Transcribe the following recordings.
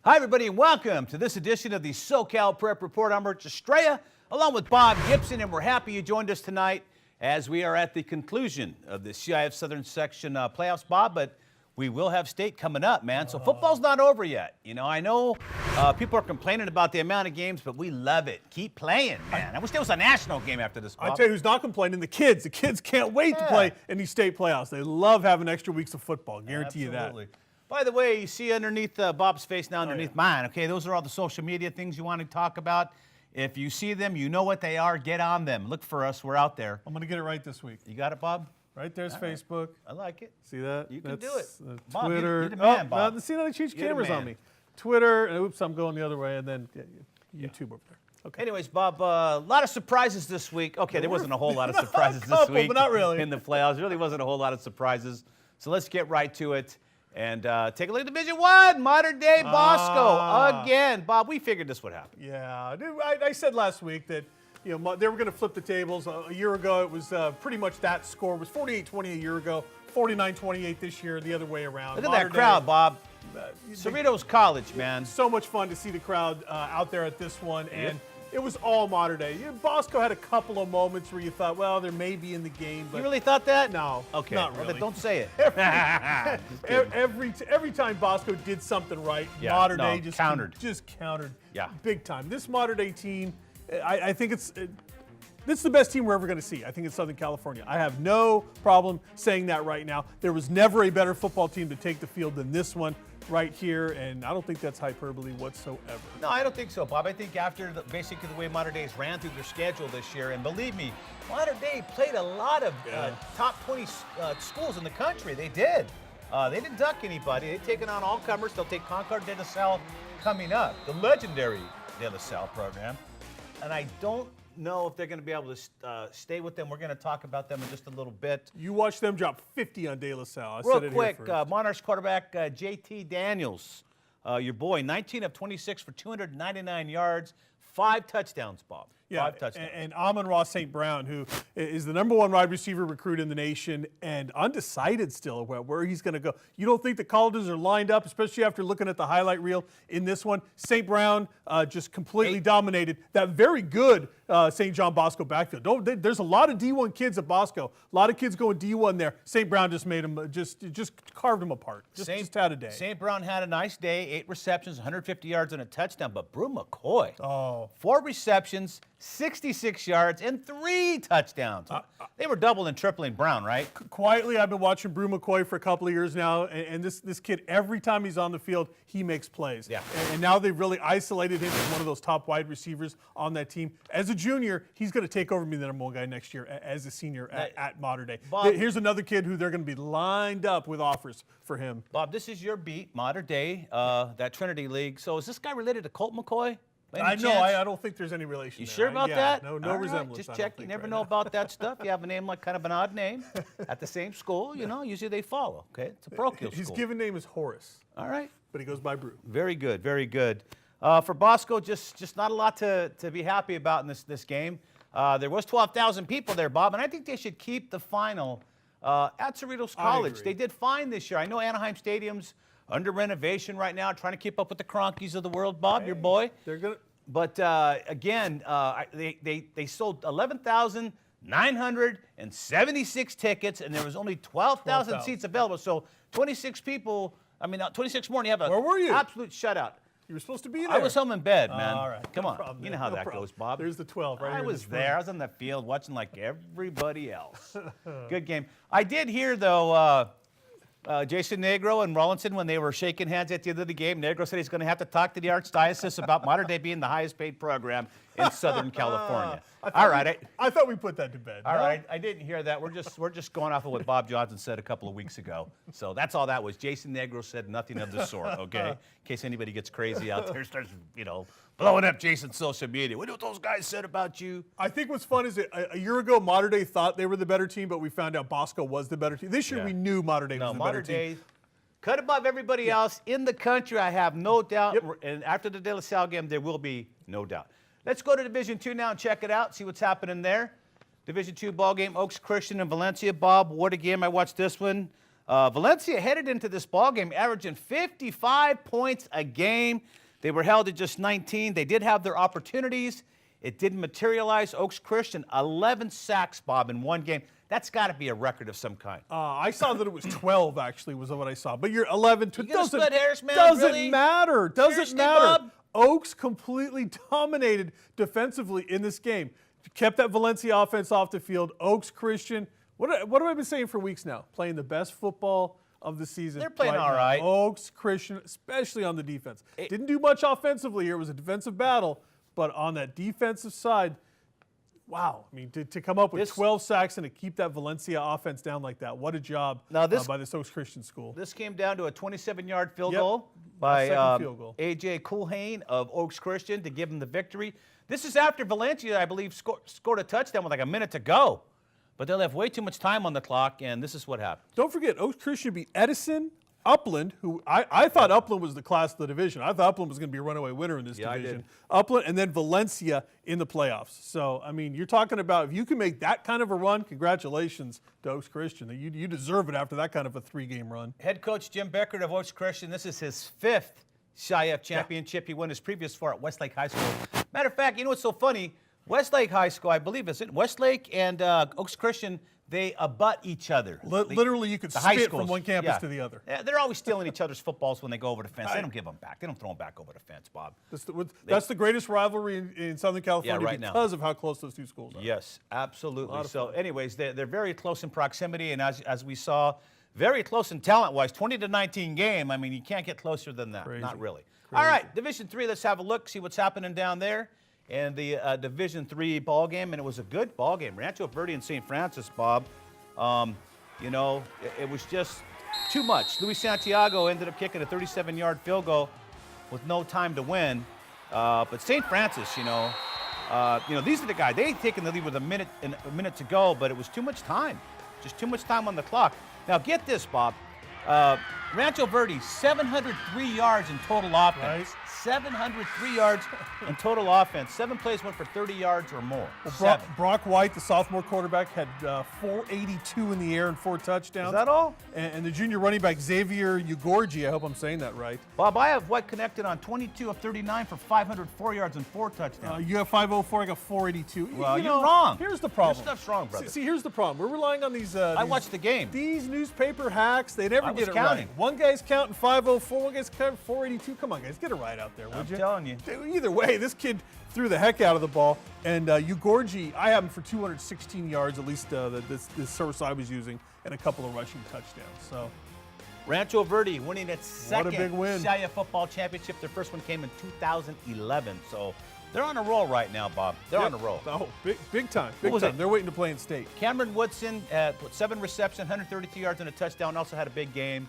Hi, everybody, and welcome to this edition of the SoCal Prep Report. I'm Rich Estrella, along with Bob Gibson, and we're happy you joined us tonight as we are at the conclusion of the CIF Southern Section playoffs, Bob, but we will have state coming up, man. So football's not over yet. You know, I know people are complaining about the amount of games, but we love it. Keep playing, man. I wish there was a national game after this, Bob. I'll tell you who's not complaining, the kids. The kids can't wait to play in these state playoffs. They love having extra weeks of football, guarantee you that. By the way, you see underneath Bob's face now, underneath mine, okay? Those are all the social media things you want to talk about. If you see them, you know what they are, get on them. Look for us, we're out there. I'm going to get it right this week. You got it, Bob? Right there's Facebook. I like it. See that? You can do it. Bob, Twitter. you're the man, Bob. See, now they changed cameras on me. Twitter, and oops, I'm going the other way, and then YouTube over there. Okay. Anyways, Bob, a lot of surprises this week. Okay, there wasn't a whole lot of surprises this week. But not really. In the playoffs. There really wasn't a whole lot of surprises. So let's get right to it. And take a look at Division One, modern day Bosco again. Bob, we figured this would happen. Yeah, I said last week that they were going to flip the tables. A year ago, it was pretty much that score. It was 48-20 a year ago, 49-28 this year, the other way around. Look at that crowd, Bob. Cerritos College, man. So much fun to see the crowd out there at this one, and it was all modern day. Bosco had a couple of moments where you thought, well, they're maybe in the game. But you really thought that? No. Okay. Not really. Well, then don't say it. every time Bosco did something right, modern day just countered. Yeah. Big time. This modern day team, I think this is the best team we're ever going to see. I think in Southern California. I have no problem saying that right now. There was never a better football team to take the field than this one right here, and I don't think that's hyperbole whatsoever. No, I don't think so, Bob. I think after basically the way Modern Days ran through their schedule this year, and believe me, Modern Day played a lot of top 20 schools in the country. They did. They didn't duck anybody. They've taken on all comers. They'll take Concord de la Salle coming up, the legendary de la Salle program. And I don't know if they're going to be able to stay with them. We're going to talk about them in just a little bit. You watched them drop 50 on De La Salle. Real quick, Monarchs quarterback JT Daniels, your boy, 19 of 26 for 299 yards, 5 touchdowns, Bob. Yeah, 5 touchdowns. And Amon-Ra St. Brown, who is the #1 wide receiver recruit in the nation and undecided still where he's going to go. You don't think the colleges are lined up, especially after looking at the highlight reel in this one. St. Brown just completely dominated that very good St. John Bosco backfield. There's a lot of D1 kids at Bosco. A lot of kids going D1 there. St. Brown just made them, just carved them apart. Just had a day. St. Brown had a nice day, 8 receptions, 150 yards and a touchdown. But Brew McCoy, 4 receptions, 66 yards, and 3 touchdowns. They were doubling and tripling Brown, right? Quietly, I've been watching Brew McCoy for a couple of years now, and this kid, every time he's on the field, he makes plays. Yeah. And now they've really isolated him as one of those top wide receivers on that team. As a junior, he's going to take over me the #1 guy next year as a senior at Modern Day. Bob, here's another kid who they're going to be lined up with offers for him. Bob, this is your beat, Modern Day, that Trinity League. So is this guy related to Colt McCoy? I don't think there's any relation. You there. sure about that? No All resemblance. Right, just check. You never know about that stuff. You have a name like kind of an odd name at the same school. You know, usually they follow. Okay, it's a parochial school. His given name is Horace. All right, but he goes by Brew. Very good, very good. For Bosco, just not a lot to be happy about in this game. There was 12,000 people there, Bob, and I think they should keep the final at Cerritos College. They did fine this year. I know Anaheim Stadium's under renovation right now, trying to keep up with the Cronkies of the world. Bob, your boy. They're gonna. But again, they sold 11,976 tickets, and there was only 12,000 seats available. So 26 people. I mean, 26 more, and you have Where were you? Absolute shutout. You were supposed to be there. I was home in bed, man. All right. Come on. Problem, you know how that goes, Bob. There's the 12 right here. I was there. I was on the field watching like everybody else. Good game. I did hear, though, Jason Negro and Rollinson, when they were shaking hands at the end of the game, Negro said he's going to have to talk to the Archdiocese about Modern Day being the highest paid program in Southern California. I thought we put that to bed. All right, I didn't hear that. We're just going off of what Bob Johnson said a couple of weeks ago. So that's all that was. Jason Negro said nothing of the sort, okay? In case anybody gets crazy out there, starts, blowing up Jason's social media. What those guys said about you? I think what's fun is that a year ago, Modern Day thought they were the better team, but we found out Bosco was the better team. This year, we knew Modern Day was the better team. Modern Day, cut above everybody else in the country, I have no doubt. Yep. And after the De La Salle game, there will be no doubt. Let's go to Division II now and check it out, see what's happening there. Division II ball game, Oaks Christian and Valencia. Bob, what a game. I watched this one. Valencia headed into this ballgame averaging 55 points a game. They were held at just 19. They did have their opportunities. It didn't materialize. Oaks Christian, 11 sacks, Bob, in one game. That's got to be a record of some kind. I saw that it was 12, actually, was what I saw. But you're 11. You gonna split hairs, man? Doesn't Really? matter. Doesn't Seriously, matter. Bob? Oaks completely dominated defensively in this game. Kept that Valencia offense off the field. Oaks Christian, what have I been saying for weeks now? Playing the best football of the season. They're playing all now. right. Oaks Christian, especially on the defense. Didn't do much offensively here. It was a defensive battle. But on that defensive side, wow. I mean, to come up with 12 sacks and to keep that Valencia offense down like that, what a job by this Oaks Christian school. This came down to a 27-yard field goal by A.J. Culhane of Oaks Christian to give them the victory. This is after Valencia, I believe, scored a touchdown with like a minute to go. But they left way too much time on the clock, and this is what happened. Don't forget, Oaks Christian beat Edison, Upland, who I thought Upland was the class of the division. I thought Upland was going to be a runaway winner in this division. I did. Upland, and then Valencia in the playoffs. So, I mean, you're talking about if you can make that kind of a run, congratulations to Oaks Christian. You deserve it after that kind of a 3-game run. Head coach Jim Beckert of Oaks Christian, this is his 5th CIF championship. He won his previous 4 at Westlake High School. Matter of fact, you know what's so funny? Westlake High School, I believe, is it Westlake and Oaks Christian, they abut each other. Literally, you could spit from one campus to the other. Yeah, they're always stealing each other's footballs when they go over the fence. They don't give them back. They don't throw them back over the fence, Bob. That's the greatest rivalry in Southern California right because of how close those two schools are. Yes, absolutely. So, anyways, they're very close in proximity, and as we saw, very close in talent-wise. 20-19 game. I mean, you can't get closer than that. Crazy. Not really. Crazy. All right, Division III. Let's have a look, see what's happening down there. And the Division III ball game, and it was a good ball game. Rancho Verde and St. Francis, Bob. You know, it was just too much. Luis Santiago ended up kicking a 37-yard field goal with no time to win. But St. Francis, you know, these are the guys. They had taken the lead with a minute to go, but it was too much time. Just too much time on the clock. Now, get this, Bob. Rancho Verde, 703 yards in total offense. Right. 703 yards in total offense. 7 plays went for 30 yards or more. Well, Brock White, the sophomore quarterback, had 482 in the air and 4 touchdowns. Is that all? And the junior running back, Xavier Ugorgi, I hope I'm saying that right. Bob, I have White connected on 22 of 39 for 504 yards and 4 touchdowns. You have 504, I got 482. Well, you're wrong. Here's the problem. Your stuff's wrong, brother. See, here's the problem. We're relying on these. I watched the game. These newspaper hacks, they never get it counting. right. One guy's counting 504, one guy's counting 482. Come on, guys, get it right out there, would you? I'm telling you. Either way, this kid threw the heck out of the ball. And Ugorgi, I have him for 216 yards, at least this source I was using, and a couple of rushing touchdowns. So, Rancho Verde winning its second big win. CIF football championship. Their first one came in 2011. So they're on a roll right now, Bob. They're on a roll. Oh, big time. Big time. They're waiting to play in state. Cameron Woodson had 7 receptions, 132 yards and a touchdown. Also had a big game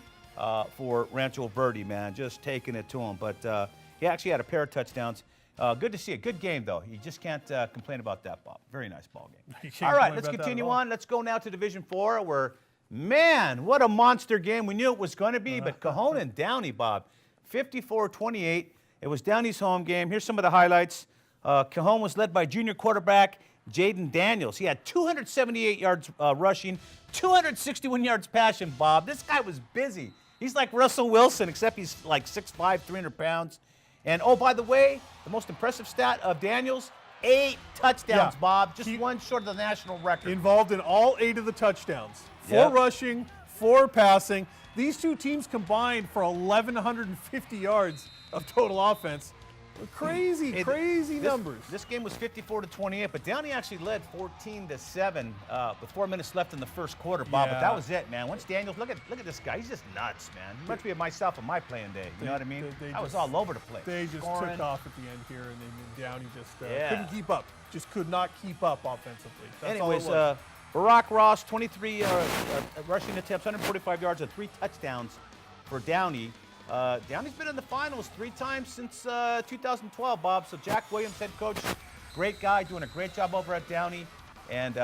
for Rancho Verde, man. Just taking it to him. But he actually had a pair of touchdowns. Good to see it. Good game, though. You just can't complain about that, Bob. Very nice ball game. All right, let's continue on. Let's go now to Division IV, where, man, what a monster game. We knew it was going to be, but Cajon and Downey, Bob, 54-28. It was Downey's home game. Here's some of the highlights. Cajon was led by junior quarterback Jaden Daniels. He had 278 yards rushing, 261 yards passing, Bob. This guy was busy. He's like Russell Wilson, except he's like 6'5", 300 pounds. And, oh, by the way, the most impressive stat of Daniels, 8 touchdowns, Bob. Just one short of the national record. Involved in all 8 of the touchdowns. 4 rushing, 4 passing. These two teams combined for 1,150 yards of total offense. Crazy numbers. This game was 54-28, but Downey actually led 14-7 with 4 minutes left in the first quarter, Bob. But that was it, man. Once Daniels, look at this guy. He's just nuts, man. He reminds me of myself on my playing day. You know what I mean? I was all over the place. They just took off at the end here, and then Downey just couldn't keep up. Just could not keep up offensively. That's Anyways, all it was. Barack Ross, 23 rushing attempts, 145 yards, and 3 touchdowns for Downey. Downey's been in the finals 3 times since 2012, Bob. So Jack Williams, head coach, great guy, doing a great job over at Downey. And,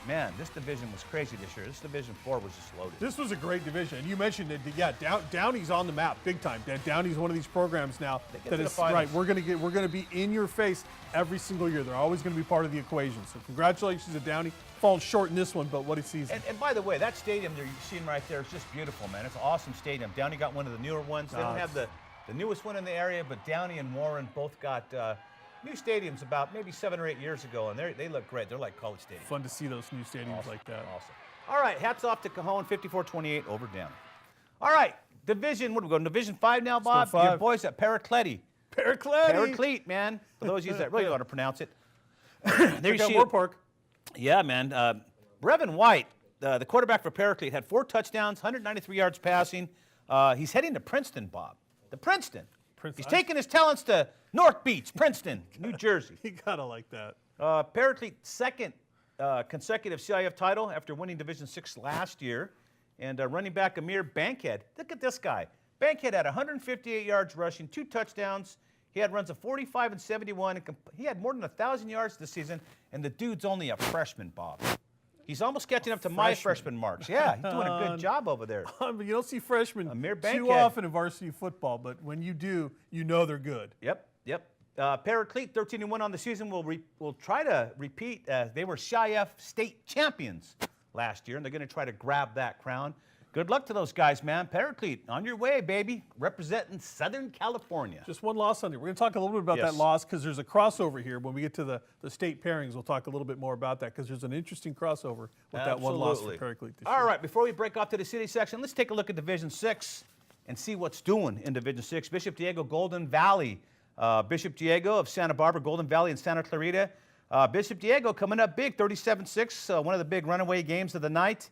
man, this division was crazy this year. This Division 4 was just loaded. This was a great division. And you mentioned it. Yeah, Downey's on the map big time. Downey's one of these programs now that is right. We're gonna be in your face every single year. They're always going to be part of the equation. So congratulations to Downey. Falling short in this one, but what a season. And by the way, that stadium you're seeing right there is just beautiful, man. It's an awesome stadium. Downey got one of the newer ones. They don't have the newest one in the area, but Downey and Warren both got new stadiums about maybe 7 or 8 years ago, and they look great. They're like college stadiums. Fun to see those new stadiums like that. Awesome. All right, hats off to Cajon, 54-28 over Downey. All right, division, what are we going, Division 5 now, Bob? Five. Your boys at Paraclete. Paraclete, man. For those of you that really want to pronounce it. There you see Moore Park. Yeah, man. Brevin White, the quarterback for Paraclete, had 4 touchdowns, 193 yards passing. He's heading to Princeton, Bob. To Princeton. He's taking his talents to North Beach, Princeton, New Jersey. You gotta like that. Paraclete's second consecutive CIF title after winning Division 6 last year. And running back Amir Bankhead. Look at this guy. Bankhead had 158 yards rushing, 2 touchdowns. He had runs of 45 and 71. And he had more than 1,000 yards this season. And the dude's only a freshman, Bob. He's almost catching up to my freshman marks. Yeah, he's doing a good job over there. You don't see freshmen too often in varsity football, but when you do, you know they're good. Yep. Paraclete, 13-1 on the season, will try to repeat. They were CIF state champions last year, and they're going to try to grab that crown. Good luck to those guys, man. Paraclete, on your way, baby. Representing Southern California. Just one loss on there. We're going to talk a little bit about that loss because there's a crossover here. When we get to the state pairings, we'll talk a little bit more about that because there's an interesting crossover with that one loss for Paraclete this year. All right, before we break off to the city section, let's take a look at Division 6 and see what's doing in Division 6. Bishop Diego, Golden Valley. Bishop Diego of Santa Barbara, Golden Valley, and Santa Clarita. Bishop Diego coming up big, 37-6, one of the big runaway games of the night.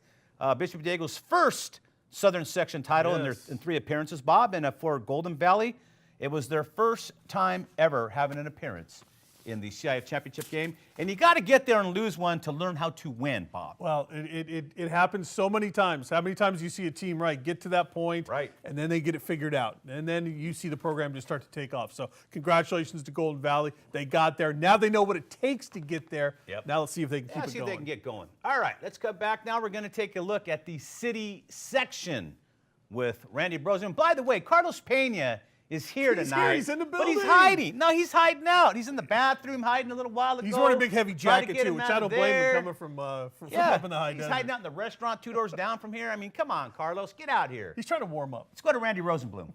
Bishop Diego's first Southern Section title in 3 appearances, Bob. And for Golden Valley, it was their first time ever having an appearance in the CIF championship game. And you got to get there and lose one to learn how to win, Bob. Well, it happens so many times. How many times do you see a team, get to that point, and then they get it figured out. And then you see the program just start to take off. So congratulations to Golden Valley. They got there. Now they know what it takes to get there. Yep. Now let's see if they can keep it going. See if they can get going. All right, let's come back now. We're going to take a look at the city section with Randy Brosen. By the way, Carlos Peña is here tonight. He's in the building. But he's hiding. No, he's hiding out. He's in the bathroom hiding a little while ago. He's wearing a big heavy jacket too, which I don't blame him coming from up in the high desert. He's hiding out in the restaurant 2 doors down from here. I mean, come on, Carlos, get out here. He's trying to warm up. Let's go to Randy Rosenbloom.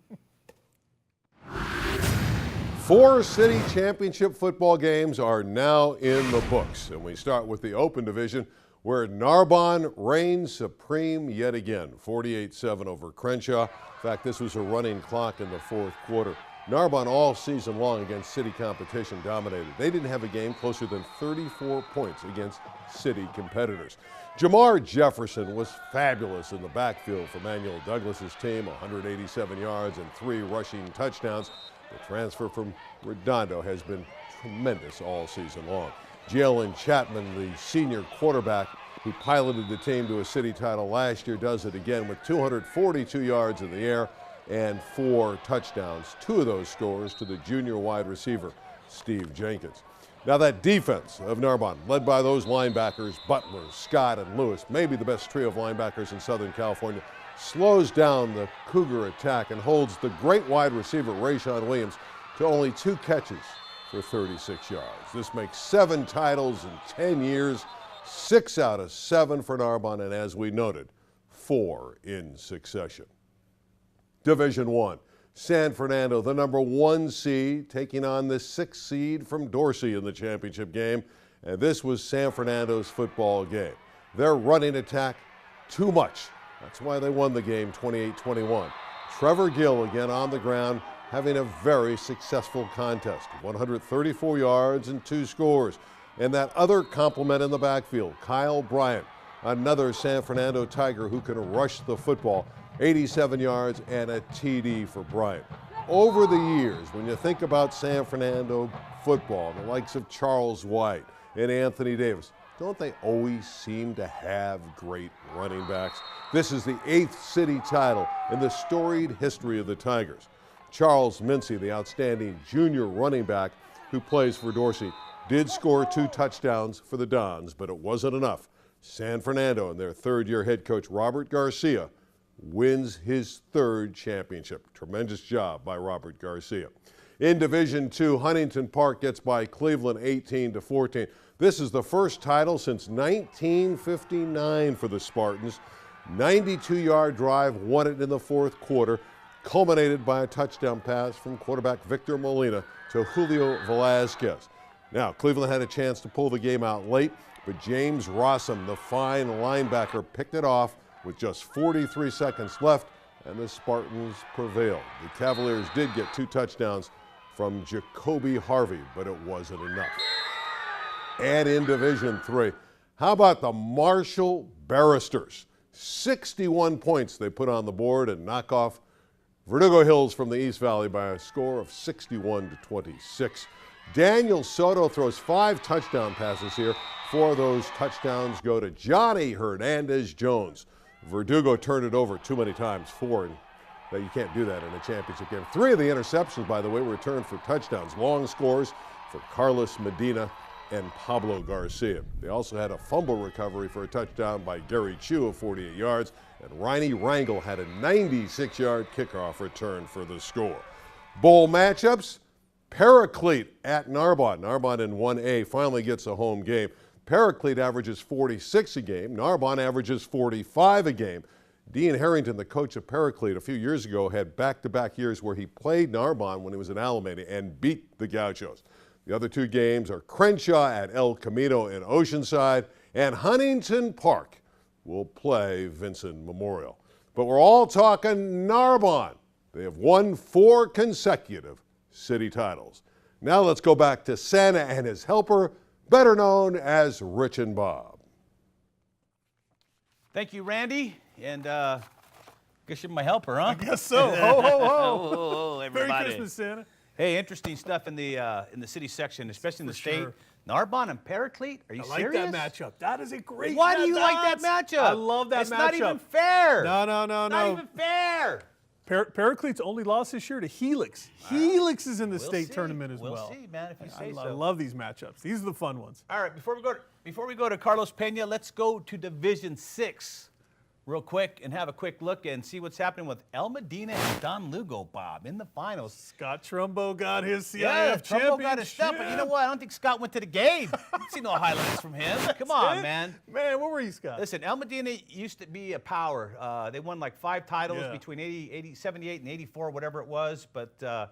4 city championship football games are now in the books. And we start with the Open Division, where Narbonne reigns supreme yet again, 48-7 over Crenshaw. In fact, this was a running clock in the 4th quarter. Narbonne all season long against city competition dominated. They didn't have a game closer than 34 points against city competitors. Jamar Jefferson was fabulous in the backfield for Manuel Douglas's team, 187 yards and 3 rushing touchdowns. The transfer from Redondo has been tremendous all season long. Jalen Chapman, the senior quarterback who piloted the team to a city title last year, does it again with 242 yards in the air and 4 touchdowns. 2 of those scores to the junior wide receiver, Steve Jenkins. Now that defense of Narbonne, led by those linebackers, Butler, Scott, and Lewis, maybe the best trio of linebackers in Southern California, slows down the Cougar attack and holds the great wide receiver, Rayshon Williams, to only 2 catches for 36 yards. This makes 7 titles in 10 years, 6 out of 7 for Narbonne, and as we noted, 4 in succession. Division 1, San Fernando, the number 1 seed, taking on the 6th seed from Dorsey in the championship game, and this was San Fernando's football game. Their running attack, too much. That's why they won the game 28-21. Trevor Gill again on the ground, having a very successful contest. 134 yards and 2 scores. And that other compliment in the backfield, Kyle Bryant, another San Fernando Tiger who can rush the football. 87 yards and a TD for Bryant. Over the years, when you think about San Fernando football, the likes of Charles White and Anthony Davis, don't they always seem to have great running backs? This is the 8th city title in the storied history of the Tigers. Charles Mincy, the outstanding junior running back who plays for Dorsey, did score 2 touchdowns for the Dons, but it wasn't enough. San Fernando and their third-year head coach Robert Garcia wins his 3rd championship. Tremendous job by Robert Garcia. In Division II, Huntington Park gets by Cleveland 18-14. This is the first title since 1959 for the Spartans. 92-yard drive, won it in the 4th quarter, culminated by a touchdown pass from quarterback Victor Molina to Julio Velasquez. Now, Cleveland had a chance to pull the game out late, but James Rossum, the fine linebacker, picked it off with just 43 seconds left, and the Spartans prevailed. The Cavaliers did get 2 touchdowns from Jacoby Harvey, but it wasn't enough. And in Division III, how about the Marshall Barristers? 61 points they put on the board and knock off Verdugo Hills from the East Valley by a score of 61-26. Daniel Soto throws 5 touchdown passes here. 4 of those touchdowns go to Johnny Hernandez-Jones. Verdugo turned it over too many times, 4, and that you can't do that in a championship game. 3 of the interceptions, by the way, were returned for touchdowns. Long scores for Carlos Medina and Pablo Garcia. They also had a fumble recovery for a touchdown by Gary Chu of 48 yards, and Riney Rangel had a 96-yard kickoff return for the score. Bowl matchups, Paraclete at Narbonne. Narbonne in 1A finally gets a home game. Paraclete averages 46 a game. Narbonne averages 45 a game. Dean Harrington, the coach of Paraclete, a few years ago had back-to-back years where he played Narbonne when he was in Alameda and beat the Gauchos. The other 2 games are Crenshaw at El Camino in Oceanside, and Huntington Park will play Vincent Memorial. But we're all talking Narbonne. They have won 4 consecutive city titles. Now let's go back to Santa and his helper, better known as Rich and Bob. Thank you, Randy. And guess you're my helper, huh? I guess so. Ho, ho, ho. Oh, everybody. Merry Christmas, Santa. Hey, interesting stuff in the city section, especially in the state. Sure. Narbonne and Paraclete. Are you serious? I like that matchup. That is a great Why do you like that matchup? I love that matchup. It's not even fair. No. Not even fair. Paraclete's only loss this year to Helix. Helix is in the state see. tournament as well. We'll see, man, if you say so. I love these matchups. These are the fun ones. All right, before we go to Carlos Peña, let's go to Division 6 real quick and have a quick look and see what's happening with El Medina and Don Lugo, Bob, in the finals. Scott Trumbo got his CIF championship. Trumbo got his stuff, but you know what? I don't think Scott went to the game. I didn't see no highlights from him. Come on, man. Man, where were you, Scott? Listen, El Medina used to be a power. They won like 5 titles between 78 and 84, whatever it was, but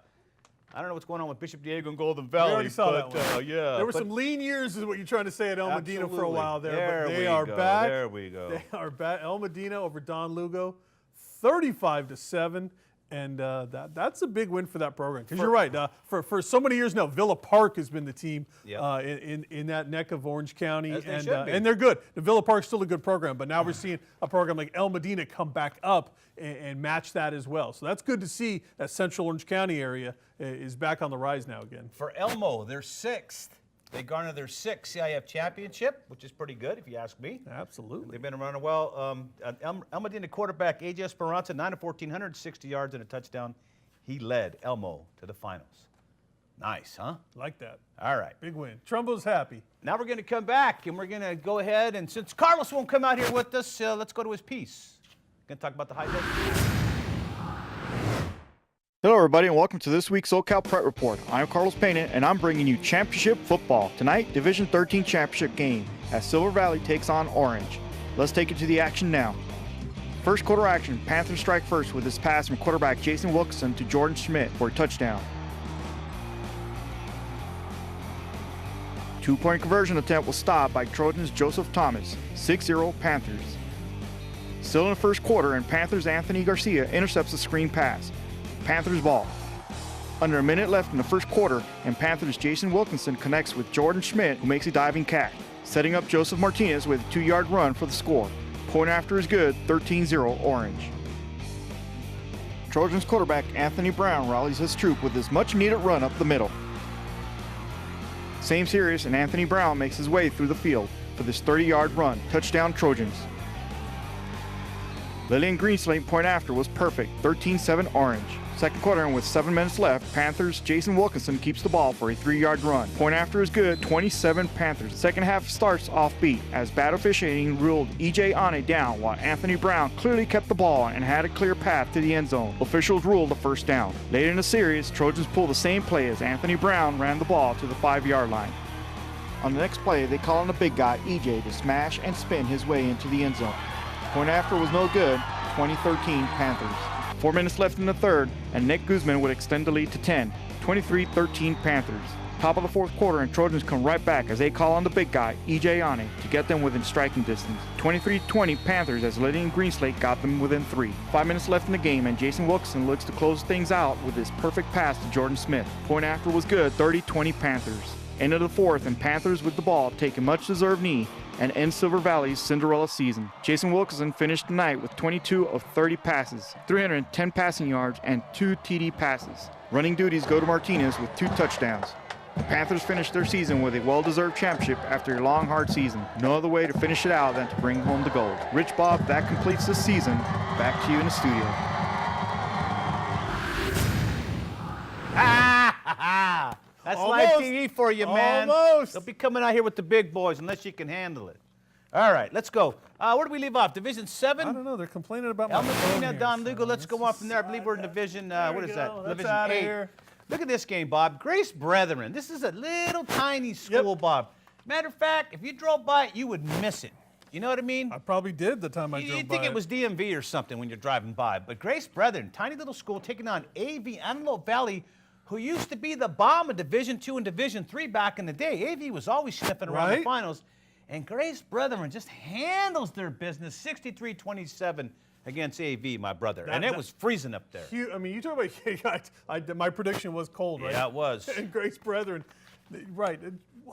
I don't know what's going on with Bishop Diego and Golden Valley. We already saw that one. There were some lean years, is what you're trying to say, at El Medina for a while there. There but they are back. There we go. They are back. El Medina over Don Lugo, 35-7. And that's a big win for that program. Because you're right. For so many years now, Villa Park has been the team in that neck of Orange County. And they're good. The Villa Park's still a good program. But now we're seeing a program like El Medina come back up and match that as well. So that's good to see that Central Orange County area is back on the rise now again. For Elmo, they're 6th. They garner their 6th CIF championship, which is pretty good if you ask me. Absolutely. They've been running well. El Medina quarterback AJ Esperanza, 9 of 14, 160 yards and a touchdown. He led Elmo to the finals. Nice, huh? Like that. All right. Big win. Trumbo's happy. Now we're going to come back, and we're going to go ahead, and since Carlos won't come out here with us, let's go to his piece. Going to talk about the high desert. Hello everybody and welcome to this week's SoCal Prep Report. I'm Carlos Peña and I'm bringing you championship football. Tonight, Division 13 championship game as Silver Valley takes on Orange. Let's take it to the action now. First quarter action, Panthers strike first with this pass from quarterback Jason Wilkinson to Jordan Schmidt for a touchdown. 2-point conversion attempt was stopped by Trojans Joseph Thomas, 6-0 Panthers. Still in the first quarter and Panthers Anthony Garcia intercepts the screen pass. Panthers ball. Under a minute left in the first quarter, and Panthers' Jason Wilkinson connects with Jordan Schmidt, who makes a diving catch, setting up Joseph Martinez with a 2-yard run for the score. Point after is good, 13-0 Orange. Trojans quarterback Anthony Brown rallies his troop with his much-needed run up the middle. Same series, and Anthony Brown makes his way through the field for this 30-yard run, touchdown Trojans. Lillian Greenslade point after was perfect, 13-7 Orange. Second quarter, and with 7 minutes left, Panthers' Jason Wilkinson keeps the ball for a 3-yard run. Point after is good, 27 Panthers. Second half starts offbeat as bad officiating ruled E.J. Ane down, while Anthony Brown clearly kept the ball and had a clear path to the end zone. Officials ruled a first down. Later in the series, Trojans pulled the same play as Anthony Brown ran the ball to the 5-yard line. On the next play, they call on the big guy, E.J., to smash and spin his way into the end zone. Point after was no good, 2013 Panthers. 4 minutes left in the third, and Nick Guzman would extend the lead to 10, 23-13 Panthers. Top of the fourth quarter, and Trojans come right back as they call on the big guy, E.J. Ane, to get them within striking distance. 23-20 Panthers as Lydian Greenslate got them within 3. 5 minutes left in the game, and Jason Wilkinson looks to close things out with his perfect pass to Jordan Smith. Point after was good, 30-20 Panthers. End of the fourth, and Panthers with the ball take a much-deserved knee and end Silver Valley's Cinderella season. Jason Wilkinson finished the night with 22 of 30 passes, 310 passing yards, and 2 TD passes. Running duties go to Martinez with 2 touchdowns. The Panthers finished their season with a well-deserved championship after a long, hard season. No other way to finish it out than to bring home the gold. Rich Bob, that completes this season. Back to you in the studio. That's Almost. live TV for you, man. Almost. Don't be coming out here with the big boys unless you can handle it. All right, let's go. Where do we leave off? Division 7? I don't know. They're complaining about my El phone Medina, here, Don so Lugo. Let's go off from there. I believe we're in Division, what is that? Let's Division outta 8. here. Look at this game, Bob. Grace Brethren. This is a little tiny school, Bob. Matter of fact, if you drove by it, you would miss it. You know what I mean? I probably did the time I drove by. You'd think it was DMV or something when you're driving by. But Grace Brethren, tiny little school taking on AV, Antelope Valley, who used to be the bomb of Division II and Division III back in the day. AV was always sniffing around the finals. And Grace Brethren just handles their business 63-27 against AV, my brother. And it was freezing up there. I mean, you talk about, my prediction was cold, right? Yeah, it was. And Grace Brethren, right.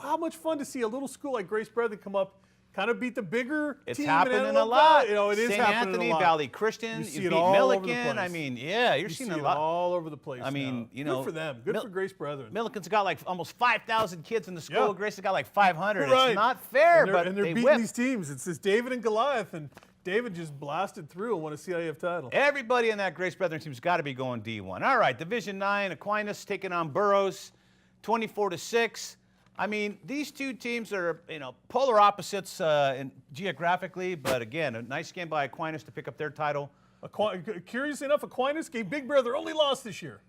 How much fun to see a little school like Grace Brethren come up, kind of beat the bigger It's team. happening a lot. You know, it is St. happening Anthony, a lot. Valley Christian, You see you it beat all over the Millikan. place. I mean, yeah, you're You seeing see a it lot. all over the place. I mean, now. you know, good for them. Good for Grace Brethren. Millikan's got like almost 5,000 kids in the school. Yeah. Grace has got like 500. Right. It's not fair, and but they're they beating whip. these teams. It's this David and Goliath, and David just blasted through and won a CIF title. Everybody in that Grace Brethren team's got to be going D1. All right, Division 9, Aquinas taking on Burroughs, 24-6. I mean, these two teams are, polar opposites geographically, but again, a nice game by Aquinas to pick up their title. Curiously enough, Aquinas gave Big Bear their only loss this year.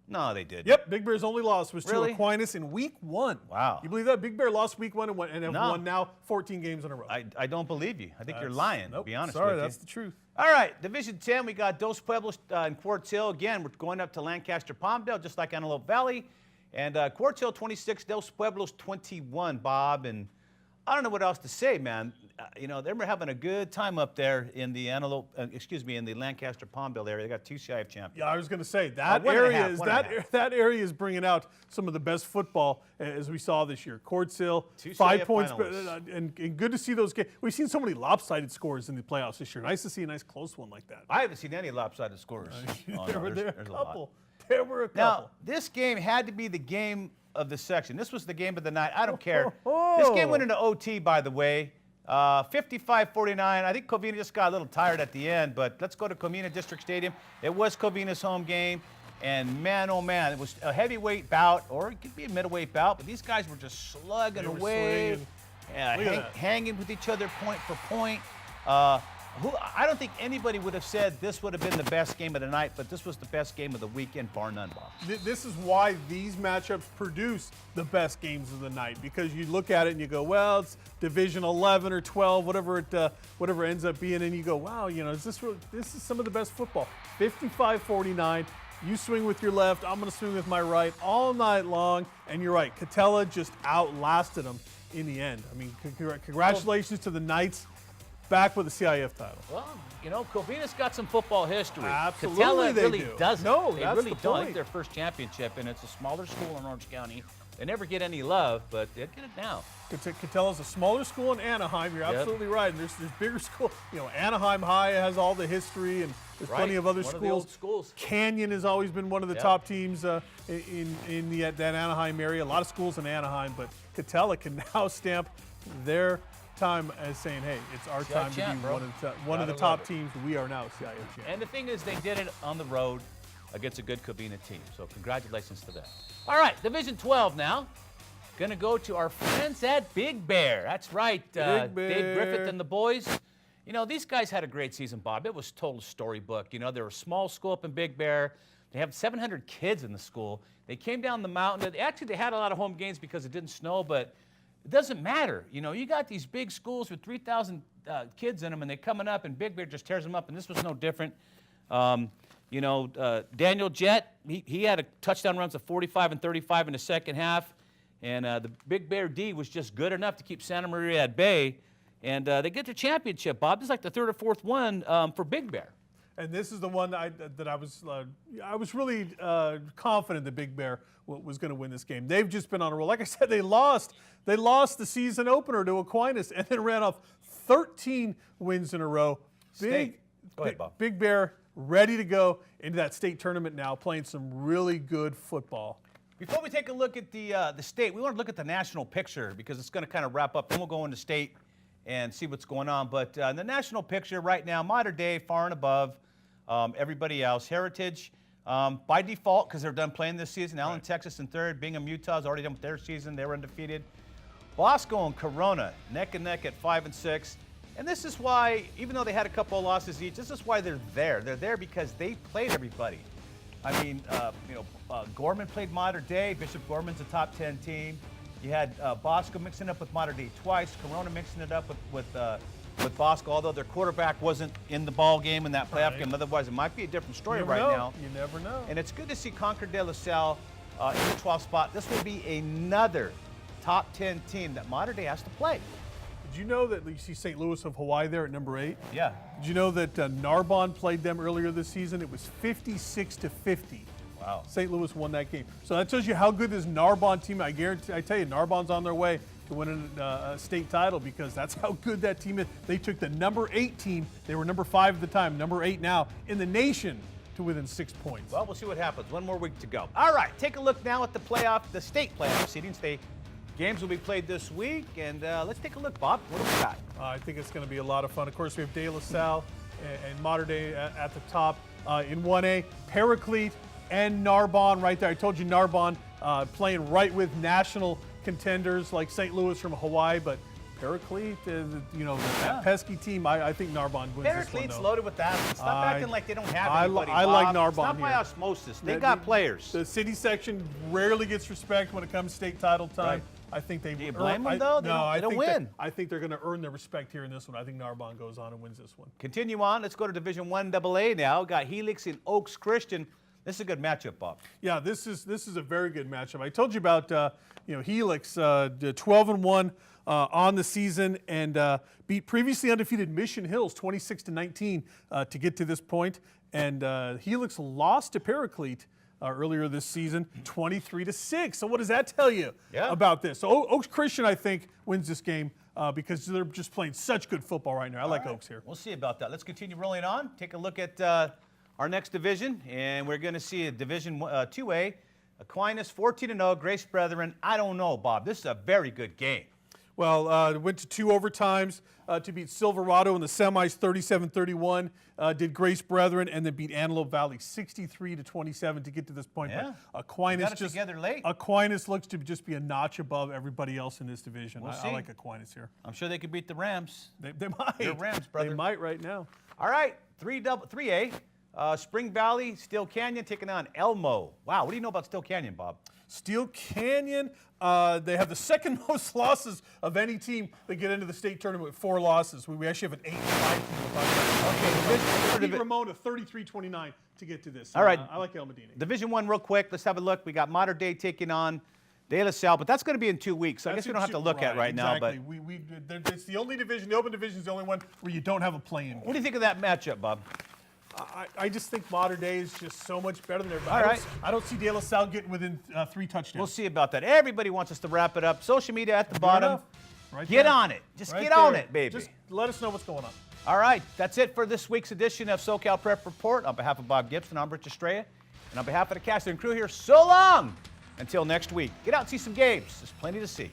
No, they did. Yep, Big Bear's only loss was Really? to Aquinas in week 1. Wow. You believe that? Big Bear lost week 1 and have No. won now 14 games in a row. I don't believe you. I think you're lying, Nope, to be honest sorry, with you. that's the truth. All right, Division 10, we got Dos Pueblos and Quartz Hill. Again, we're going up to Lancaster, Palmdale, just like Antelope Valley. And Quartz Hill 26, Dos Pueblos 21, Bob. And I don't know what else to say, man. They were having a good time up there in the in the Lancaster Palmdale area. They got 2 CIF champions. Yeah, I was going to say that one and a area half, is one and a half. that area is bringing out some of the best football as we saw this year. Quartz Hill, 2 5 CIF points, finalists. and good to see those games. We've seen so many lopsided scores in the playoffs this year. Nice to see a nice close one like that. I haven't seen any lopsided scores. Oh, there no, were there's a a lot. couple. There were a couple. Now, this game had to be the game of the section. This was the game of the night. I don't care. This game went into OT, by the way. 55-49. I think Covina just got a little tired at the end, but let's go to Covina District Stadium. It was Covina's home game, and man, oh man, it was a heavyweight bout, or it could be a middleweight bout, but these guys were just slugging They were away, swinging. hanging with each other point for point. I don't think anybody would have said this would have been the best game of the night, but this was the best game of the weekend, bar none, Bob. This is why these matchups produce the best games of the night, because you look at it and you go, well, it's Division 11 or 12, whatever it ends up being, and you go, wow, this is some of the best football. 55-49. You swing with your left, I'm going to swing with my right all night long, and you're right, Katella just outlasted them in the end. I mean, congratulations to the Knights. Back with the CIF title. Well, Covina's got some football history. Absolutely, Katella they really do. doesn't. No, they that's really the don't. I point. think their first championship, and it's a smaller school in Orange County. They never get any love, but they get it now. Catella's a smaller school in Anaheim. You're absolutely right. And there's bigger school. Anaheim High has all the history, and there's plenty of other One schools. of the old schools. Canyon has always been one of the top teams in that Anaheim area. A lot of schools in Anaheim, but Katella can now stamp their time as saying, hey, it's our time to be one of the top teams. We are now CIF champions. And the thing is, they did it on the road. against a good Covina team. So congratulations to them. All right, Division 12 now. Going to go to our friends at Big Bear. That's right, Big Bear. Dave Griffith and the boys. You know, these guys had a great season, Bob. It was total storybook. You know, they're a small school up in Big Bear. They have 700 kids in the school. They came down the mountain. Actually, they had a lot of home games because it didn't snow, but it doesn't matter. You know, you got these big schools with 3,000 kids in them, and they're coming up, and Big Bear just tears them up, and this was no different. You know, Daniel Jett, he had a touchdown runs of 45 and 35 in the second half, and the Big Bear D was just good enough to keep Santa Maria at bay, and they get the championship, Bob. This is like the third or fourth one for Big Bear. And this is the one that I was really confident that Big Bear was going to win this game. They've just been on a roll. Like I said, they lost the season opener to Aquinas and then ran off 13 wins in a row. Go ahead, Bob. Big Bear ready to go into that state tournament now, playing some really good football. Before we take a look at the state, we want to look at the national picture because it's going to kind of wrap up. Then we'll go into state and see what's going on. But in the national picture right now, Modern Day far and above everybody else. Heritage by default because they're done playing this season. Allen, Texas in third. Bingham, Utah's already done with their season. They were undefeated. Bosco and Corona neck and neck at 5 and 6. And this is why, even though they had a couple of losses each, this is why they're there. They're there because they played everybody. I mean, Gorman played Modern Day. Bishop Gorman's a top 10 team. You had Bosco mixing up with Modern Day twice. Corona mixing it up with Bosco, although their quarterback wasn't in the ball game in that playoff game. Otherwise, it might be a different story now. You never know. And it's good to see Concord de La Salle in the 12th spot. This will be another top 10 team that Modern Day has to play. Did you know that you see St. Louis of Hawaii there at number 8? Yeah. Did you know that Narbonne played them earlier this season? It was 56-50. Wow. St. Louis won that game. So that tells you how good this Narbonne team. I tell you, Narbonne's on their way to winning a state title because that's how good that team is. They took the number 8 team. They were number 5 at the time, number 8 now in the nation to within 6 points. Well, we'll see what happens. One more week to go. All right, take a look now at the state playoff seedings. Games will be played this week, and let's take a look, Bob. What do we got? I think it's going to be a lot of fun. Of course, we have De La Salle and Modern Day at the top. In 1A, Paraclete and Narbonne right there. I told you Narbonne playing right with national contenders like St. Louis from Hawaii, but Paraclete, that pesky team, I think Narbonne wins this one, Paraclete's though. loaded with athletes. Stop acting like they don't have anybody, I Bob. like Narbonne It's not by here. osmosis. They got players. The city section rarely gets respect when it comes to state title time. Right. I think they. Do you blame them, though? They don't win. I think they're going to earn their respect here in this one. I think Narbonne goes on and wins this one. Continue on. Let's go to Division 1 AA now. Got Helix and Oaks Christian. This is a good matchup, Bob. Yeah, this is a very good matchup. I told you about Helix, 12-1 on the season, and beat previously undefeated Mission Hills 26-19 to get to this point. And Helix lost to Paraclete earlier this season, 23-6. So what does that tell you about this? So Oaks Christian, I think, wins this game because they're just playing such good football right now. I like Oaks here. We'll see about that. Let's continue rolling on. Take a look at our next division, and we're going to see a Division 2A. Aquinas 14-0, Grace Brethren. I don't know, Bob. This is a very good game. Well, went to 2 overtimes to beat Silverado in the semis 37-31. Did Grace Brethren and then beat Antelope Valley 63-27 to get to this point. Yeah. But Aquinas got it together late. Aquinas looks to just be a notch above everybody else in this division. We'll I see. like Aquinas here. I'm sure they could beat the Rams. They might. They're Rams, brother. They might right now. All right, 3A. Spring Valley, Steel Canyon taking on Elmo. Wow, what do you know about Steel Canyon, Bob? Steel Canyon, they have the second most losses of any team that get into the state tournament with 4 losses. We actually have an 8-5 team. Okay, beat Ramona 33-29 to get to this. All right. I like El Medina. Division 1 real quick. Let's have a look. We got Modern Day taking on De La Salle, but that's going to be in 2 weeks. So I guess we don't have to look at right now. But it's the only division, the open division is the only one where you don't have a play-in. What do you think of that matchup, Bob? I just think Modern Day is just so much better than everybody. All right. I don't see De La Salle getting within 3 touchdowns. We'll see about that. Everybody wants us to wrap it up. Social media at the bottom. Right Get there. on it. Just Right get on there. it, baby. Just let us know what's going on. All right, that's it for this week's edition of SoCal Prep Report. On behalf of Bob Gibson, I'm Rich Estrella. And on behalf of the cast and crew here, so long until next week. Get out and see some games. There's plenty to see.